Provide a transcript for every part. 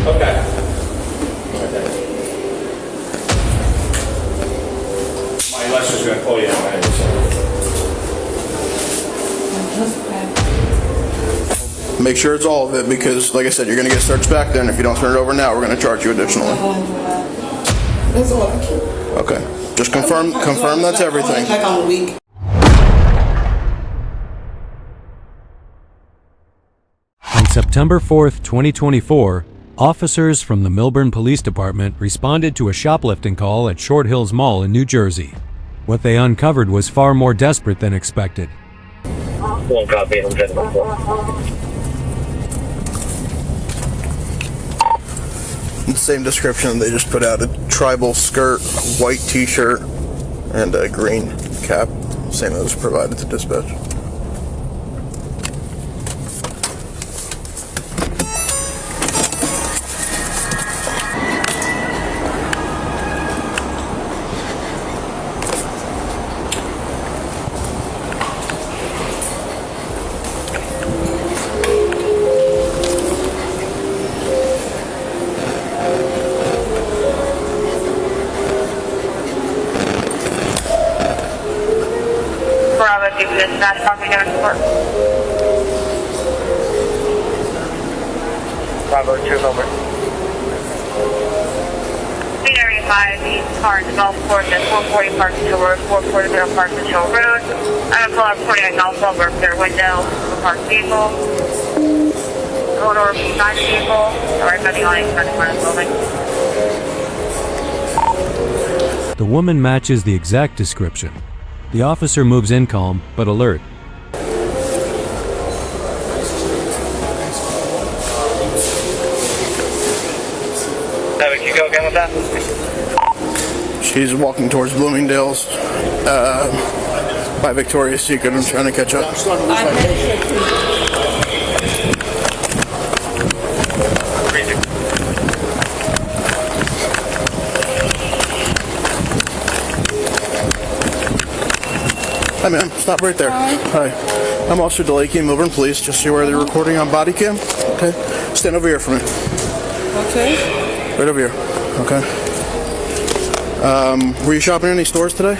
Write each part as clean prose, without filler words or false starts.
Okay. My Lester's gonna call you in a minute, so. Make sure it's all of it because, like I said, you're going to get searched back then. If you don't turn it over now, we're going to charge you additionally. That's all. Okay. Just confirm that's everything. Like I'm weak. On September 4th, 2024, officers from the Millburn Police Department responded to a shoplifting call at Short Hills Mall in New Jersey. What they uncovered was far more desperate than expected. One copy, I'm trying to The same description they just put out: a tribal skirt, white t-shirt, and a green cap. Same as was provided to dispatch. Bravo, give this not talking to report. Bravo, 2 over. Speed area 5, the car in the golf course at 440 Park Hill Road, 440 Park Hill Road. I'm going to call out reporting a golf ball broke their window, the parked vehicle. Go door beside the vehicle, right by the line, front of the building. The woman matches the exact description. The officer moves in calm, but alert. Can you go again with that? She's walking towards Bloomingdale's by Victoria's Secret. I'm trying to catch up. Hi, ma'am. Stop right there. Hi. I'm Officer DeLakey, Millburn Police. Just so you're aware, they're recording on Bodycam. Okay. Stand over here for me. Okay. Right over here. Okay. Were you shopping in any stores today?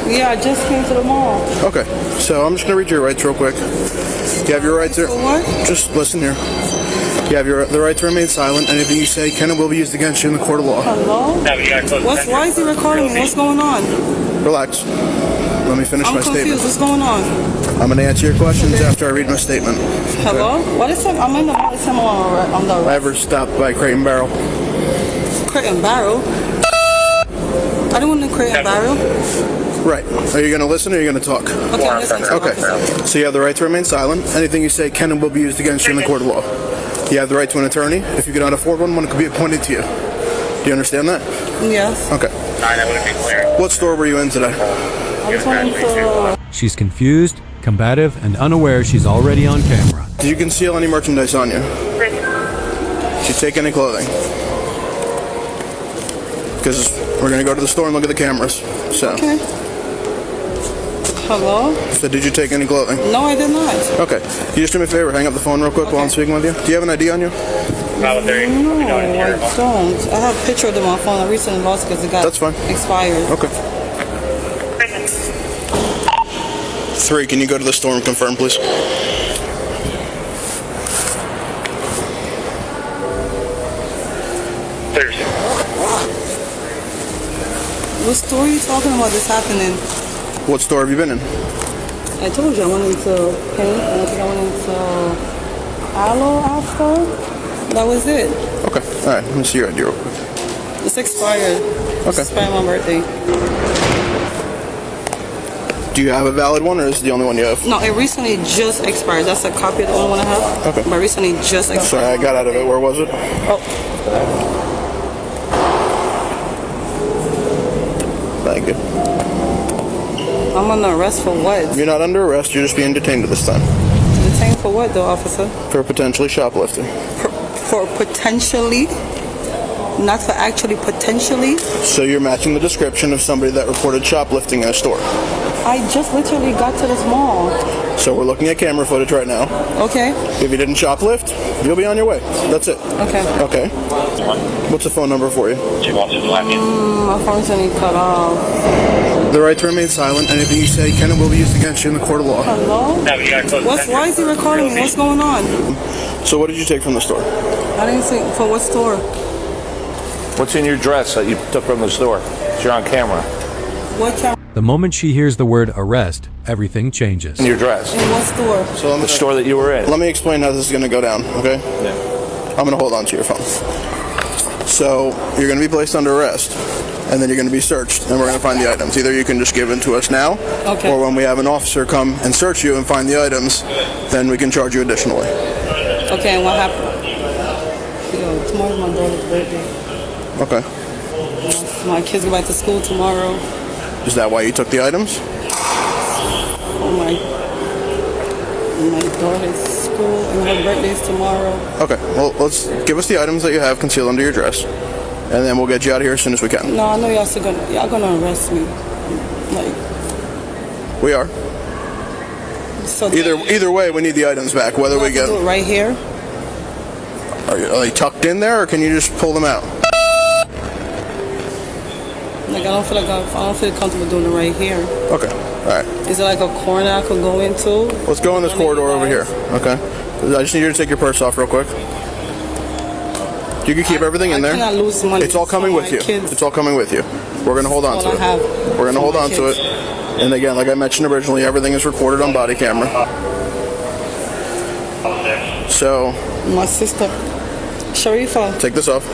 Yeah, I just came to the mall. Okay. So I'm just gonna read your rights real quick. You have your right to. For what? Just listen here. You have the right to remain silent. Anything you say can and will be used against you in the court of law. Hello? Why is he recording me? What's going on? Relax. Let me finish my I'm confused. statement. What's going on? I'm going to answer your questions after I read my statement. Hello? What is it? I'm in the mall. It's him on the I ever stopped by Crate and Barrel? Crate and Barrel? I don't want to Crate and Barrel. Right. Are you going to listen or are you going to talk? Okay, listen to Okay. So you have the right to remain silent. Anything you say can and will be used against you in the court of law. You have the right to an attorney. If you cannot afford one could be appointed to you. Do you understand that? Yes. Okay. That wouldn't be clear. What store were you in today? I was wanting to... She's confused, combative, and unaware she's already on camera. Did you conceal any merchandise on you? Did you take any clothing? Because we're going to go to the store and look at the cameras. So. Okay. Hello? So did you take any clothing? No, I did not. Okay. Can you just do me a favor? Hang up the phone real quick while I'm speaking with you. Do you have an ID on you? No, I don't. I have a picture of them on my phone. I recently lost it because it got That's fine. expired. Okay. 3, can you go to the store and confirm, please? What store are you talking about this happening? What store have you been in? I told you I went into Paint, and I think I went into Aloe after. That was it. Okay. All right. Let me see your ID real quick. It's expired. Okay. It's expired on my birthday. Do you have a valid one, or is it the only one you have? No, it recently just expired. That's a copy of the only one I have. Okay. But recently just expired. Sorry, I got out of it. Where was it? Oh. Thank you. I'm under arrest for what? You're not under arrest. You're just being detained at this time. Detained for what, though, officer? For potentially shoplifting. For potentially? Not for actually potentially? So you're matching the description of somebody that reported shoplifting in a store. I just literally got to this mall. So we're looking at camera footage right now. Okay. If you didn't shoplift, you'll be on your way. That's it. Okay. Okay. What's the phone number for you? My phone's gonna cut off. The right to remain silent. Anything you say can and will be used against you in the court of law. Hello? Why is he recording me? What's going on? So what did you take from the store? I didn't see. For what store? What's in your dress that you took from the store? You're on camera. What camera? The moment she hears the word arrest, everything changes. In your dress. In what store? So The store that you were in. let me explain how this is going to go down, okay? Yeah. I'm going to hold on to your phone. So you're going to be placed under arrest, and then you're going to be searched, and we're going to find the items. Either you can just give them to us now, Okay. or when we have an officer come and search you and find the items, then we can charge you additionally. Okay, and what happened? Yo, tomorrow's my daughter's birthday. Okay. My kids go back to school tomorrow. Is that why you took the items? Oh my daughter's school and her birthday's tomorrow. Okay. Well, let's give us the items that you have concealed under your dress, and then we'll get you out of here as soon as we can. No, I know y'all gonna arrest me. Like, We are. so Either way, we need the items back. Whether we get do it right here. are they tucked in there, or can you just pull them out? Like I don't feel comfortable doing it right here. Okay. All right. Is it like a corner I could go into? Let's go in this corridor over here. Okay. I just need you to take your purse off real quick. You can keep everything in there. I cannot lose money. It's all coming for with my you. kids. It's all coming with you. We're gonna hold on to all I it. have We're gonna for hold my on to kids. it. And again, like I mentioned originally, everything is recorded on body camera. So My sister, Sharifa, take this off.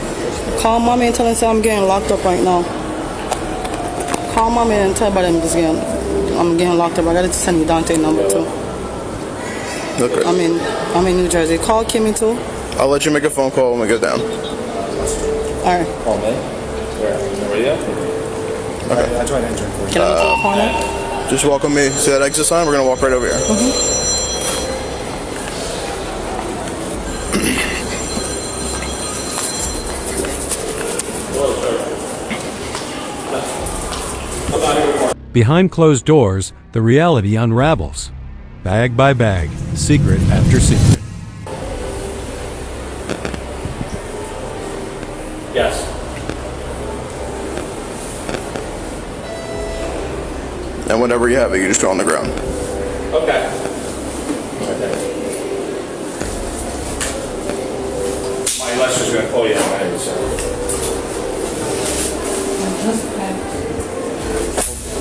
call mommy and tell her I'm getting locked up right now. Call mommy and tell her I'm getting locked up. I gotta send you Dante's number too. Look good. I'm in New Jersey. Call Kimmy too. I'll let you make a phone call when we get down. All right. Oh, man. Where are you? Okay. I tried entering for you. Can I get to the corner? Just walk with me. See that exit sign? We're gonna walk right over here. Behind closed doors, the reality unravels. Bag by bag, secret after secret. Yes. And whenever you have it, you just go on the ground. Okay. My Lester's gonna call you in a minute, so.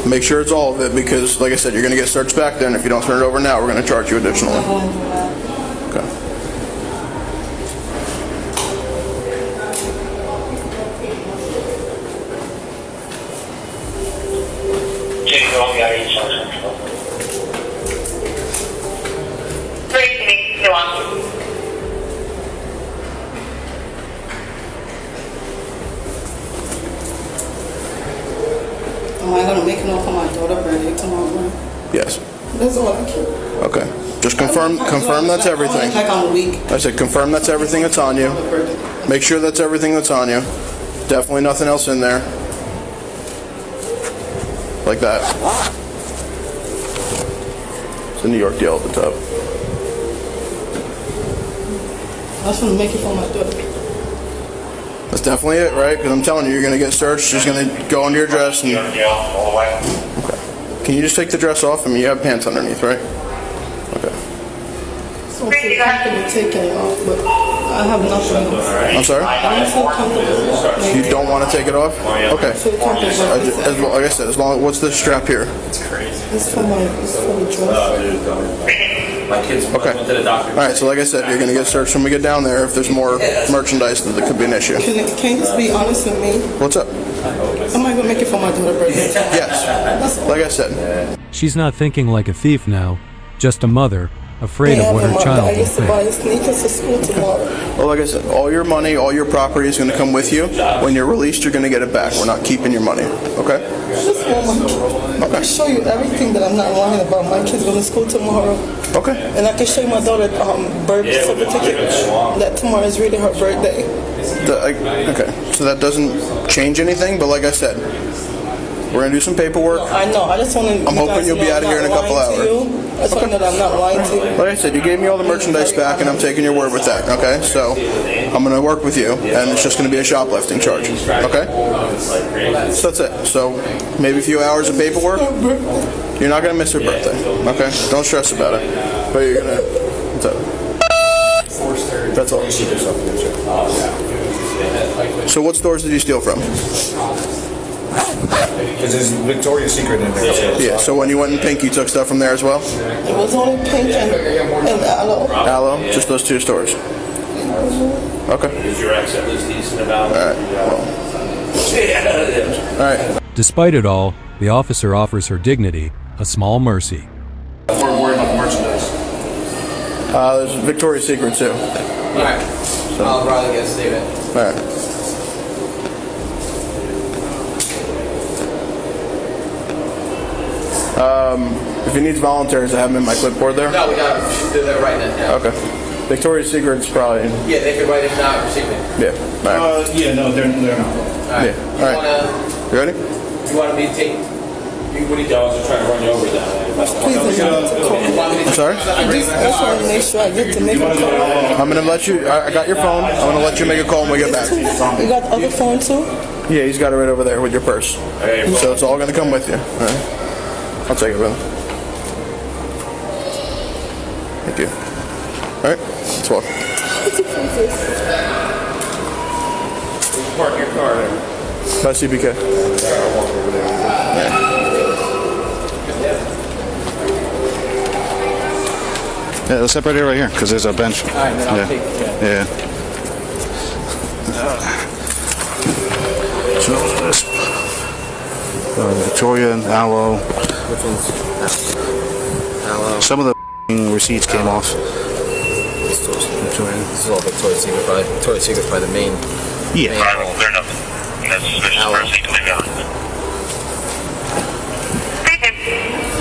Make sure it's all of it because, like I said, you're going to get searched back then. If you don't turn it over now, we're going to charge you additionally. Okay. Great to meet you on. Am I gonna make it off for my daughter's birthday tomorrow? Yes. That's all I care. Okay. Just confirm that's everything. Like I'm weak. I said confirm that's everything that's on you. Make sure that's everything that's on you. Definitely nothing else in there. Like that. It's a New York deal at the top. I just want to make it for my daughter. That's definitely it, right? Because I'm telling you, you're going to get searched. She's going to go under your dress. And all the way. can you just take the dress off? I mean, you have pants underneath, right? Okay. So I feel comfortable taking it off, but I have nothing else. I'm sorry? I don't feel comfortable. You don't want to take it off? Okay. I feel comfortable. Like I said, as long what's this strap here? It's for the dress. My kids Okay. went to the doctor. All right. So like I said, you're gonna get searched when we get down there. If there's more merchandise, then there could be an issue. Can you just be honest with me? What's up? Am I gonna make it for my daughter's birthday? Yes. Like I said. She's not thinking like a thief now, just a mother, afraid Yeah, of what but her my child dad will used to think. buy sneakers to school tomorrow. Well, like I said, all your money, all your property is gonna come with you. When you're released, you're gonna get it back. We're not keeping your money. Okay? I just want my kid. I can show you everything that I'm not lying about. My kid's going to school tomorrow. Okay. And I can show you my daughter's birth certificate. That tomorrow is really her birthday. Okay. So that doesn't change anything, but like I said, We're gonna do some paperwork. I know. I just want to. I'm hoping you'll be out of here in a couple hours. I just want to know that I'm not lying to you. Like I said, you gave me all the merchandise back, and I'm taking your word with that. Okay, so I'm gonna work with you, and it's just gonna be a shoplifting charge. Okay, so that's it. So maybe a few hours of paperwork. You're not gonna miss your birthday. Okay, don't stress about it. But you're gonna. That's it. That's all. So what stores did you steal from? Because there's Victoria's Secret in there. Yeah, so when you went in pink, you took stuff from there as well? It was only pink and aloe. Aloe? Just those 2 stores? Okay. Is your ex at least decent about it? All right. Despite it all, the officer offers her dignity a small mercy. We're worried about the merchandise. There's Victoria's Secret too. Alright. I'll probably get Steven. All right. If he needs volunteers, I have him in my clipboard there. No, we gotta do that right now. Okay. Victoria's Secret's probably. Yeah, they could write it down for secret. Yeah. All right. Yeah, no, they're not. Alright. Yeah. All right. You ready? You want me to take? What do you do? I was just trying to run you over that way. Please don't have to call me. I'm sorry. I just want to make sure I get to make a call. I'm gonna let you. I got your phone. I'm gonna let you make a call when we get back. You got the other phone too? Yeah, he's got it right over there with your purse. So it's all gonna come with you. All right. I'll take it, brother. Thank you. All right. Let's walk. Park your car there. Bye, CBK. Yeah, let's separate it right here because there's a bench. Alright, then I'll take Yeah. So this Victoria and aloe. Which one's aloe? Some of the receipts came off. This is all Victoria's Secret. Probably Victoria's Secret's probably the main. Yeah. They're nothing. That's suspicious Aloe. person coming down.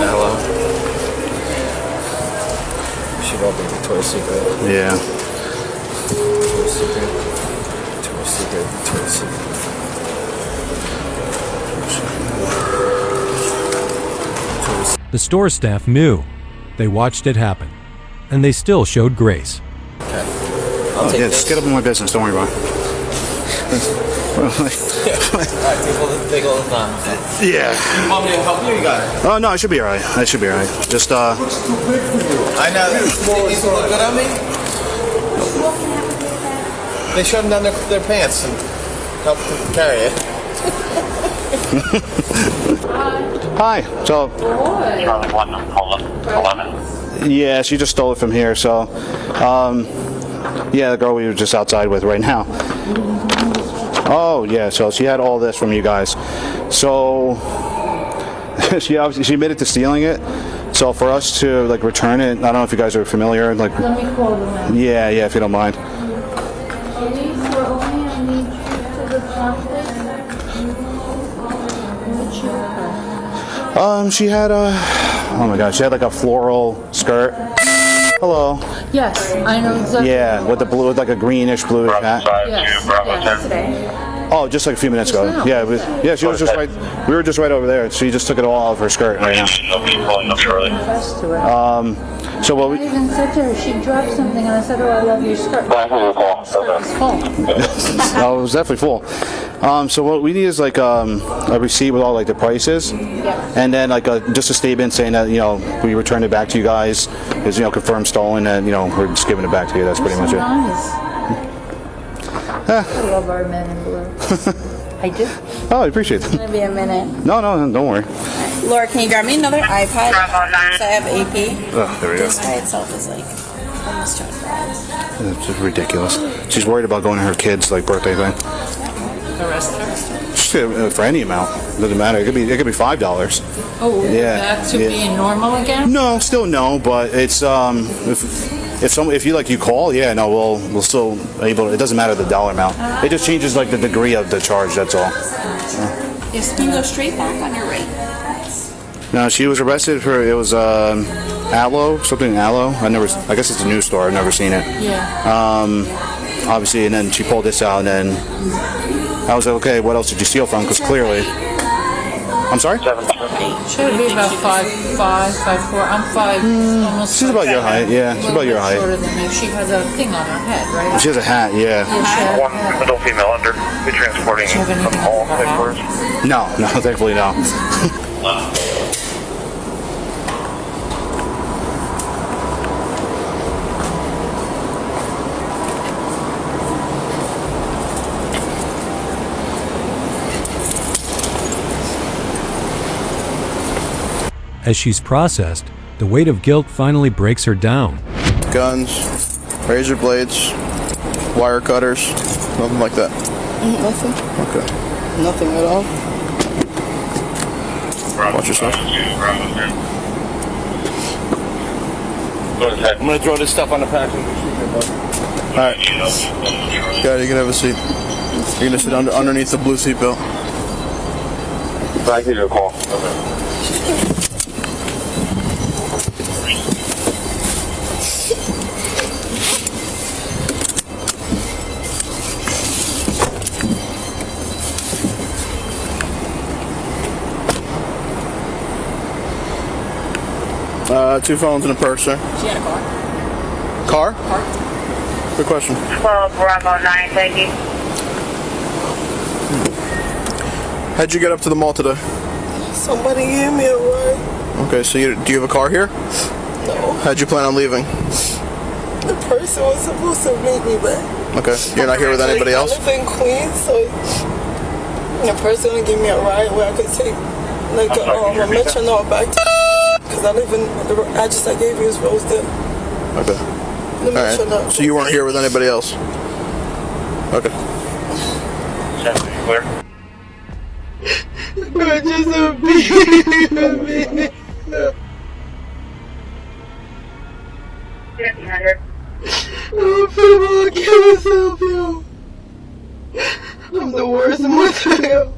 Aloe. Should all be Victoria's Secret. Yeah. Victoria's Secret. Victoria's Secret. Victoria's Secret. The store staff knew. They watched it happen. And they still showed grace. I'll take Yeah, this. just get up in my business. Don't worry about it. Alright, take all the time. Yeah. You want me to help you? You got it. Oh, no, I should be all right. I should be all right. Just, I know. These look good on me? They shut them down their pants and help them carry it. hi. So, Charlie 11. yeah, she just stole it from here. So, yeah, the girl we were just outside with right now. Oh, yeah, so she had all this from you guys. So, she admitted to stealing it. So for us to, like, return it, I don't know if you guys are familiar. Like, Let me call them in. yeah, if you don't mind. Police were only on the to the chocolate. What she had? She had a, oh my gosh, she had like a floral skirt. Hello. Yes, I know exactly. Yeah, with the blue, with like a greenish bluish hat. Yes, yes. Oh, just like a few minutes ago. Yeah, yeah, she was just right. We were just right over there. She just took it all off her skirt right now. Confessed to it. So what I we, even said to her, she dropped something, and I said, "Oh, I love your skirt." Skirt was full. oh, it was definitely full. So what we need is like a receipt with all like the prices, and then like just a statement saying that we returned it back to you guys, is confirmed stolen, and we're just giving it back to you. That's pretty much it. Nice. I love our men in blue. I do. Oh, I appreciate that. It's gonna be a minute. No, don't worry. Laura, can you grab me another iPad? Bravo 9. So I have AP. Oh, there we go. This by itself is like almost $200. It's just ridiculous. She's worried about going to her kid's like birthday thing. For any amount, doesn't matter. It could be $5. Oh, Yeah, back to yeah. being normal again? No, still no, but it's if you call, yeah, no, we'll still able. It doesn't matter the dollar amount. It just changes like the degree of the charge. That's all. Yes, you can go straight back on your right. No, she was arrested for it was aloe, something aloe. I guess it's a new store. I've never seen it. Yeah. Obviously, and then she pulled this out, and then I was like, okay, what else did you steal from? Because clearly, I'm sorry? Should be about 5'5", 5'4". I'm 5, almost. She's about your height, yeah. She's about your height. Shorter than me. She has a thing on her head, right? She has a hat, yeah. One adult female under. Be transporting Do you have from anything all on her headquarters. No, thankfully no. As she's processed, the weight of guilt finally breaks her down. Guns, razor blades, wire cutters, nothing like that. Nothing. Okay. Nothing at all. Watch yourself. I'm gonna throw this stuff on the passenger seat. All right. Got it. You can have a seat. You're gonna sit underneath the blue seat belt. I give you a call. 2 phones and a purse, sir. She had a car. Car? Good question. 12 Bravo 9, thank you. How'd you get up to the mall today? Somebody gave me a ride. Okay, so do you have a car here? No. How'd you plan on leaving? The person was supposed to meet me back. Okay, you're not here with anybody else? I live in Queens, so the person gonna give me a ride where I could take like a metronome back to because I live in the address I gave you is Rosedale. Okay. All right. So you weren't here with anybody else? Okay. Clear. I just a baby. 1500. I'm finna kill myself, yo. I'm the worst mother.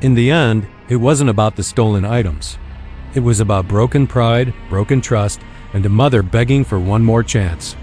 In the end, it wasn't about the stolen items. It was about broken pride, broken trust, and a mother begging for one more chance.